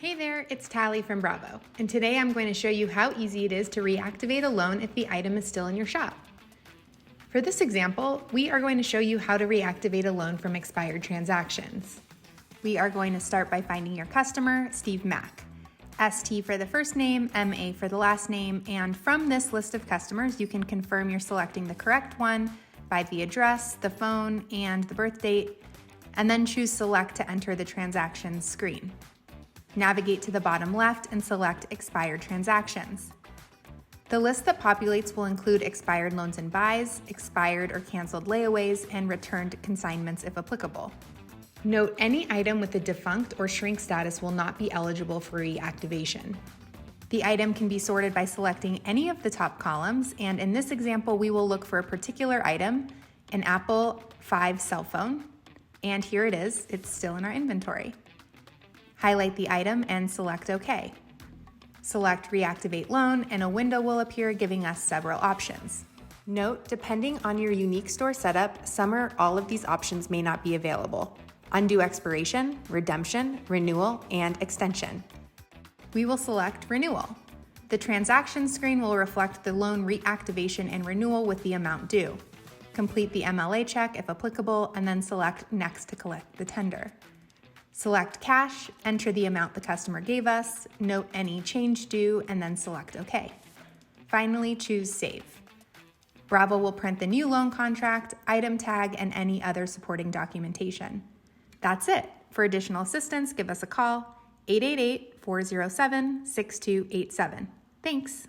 Hey there, it's Tally from Bravo, and today I'm going to show you how easy it is to reactivate a loan if the item is still in your shop. For this example, we are going to show you how to reactivate a loan from expired transactions. We are going to start by finding your customer, Steve Mack. ST for the first name, MA for the last name, and from this list of customers, you can confirm you're selecting the correct one by the address, the phone, and the birth date, and then choose Select to enter the transactions screen. Navigate to the bottom left and select Expired Transactions. The list that populates will include expired loans and buys, expired or canceled layaways, and returned consignments if applicable. Note any item with a defunct or shrink status will not be eligible for reactivation. The item can be sorted by selecting any of the top columns, and in this example, we will look for a particular item, an Apple 5 cell phone, and here it is, it's still in our inventory. Highlight the item and select OK. Select Reactivate Loan and a window will appear giving us several options. Note, depending on your unique store setup, some or all of these options may not be available. Undo expiration, redemption, renewal, and extension. We will select Renewal. The transaction screen will reflect the loan reactivation and renewal with the amount due. Complete the MLA check if applicable, and then select Next to collect the tender. Select Cash, enter the amount the customer gave us, note any change due, and then select OK. Finally, choose Save. Bravo will print the new loan contract, item tag, and any other supporting documentation. That's it. For additional assistance, give us a call, 888-407-6287. Thanks.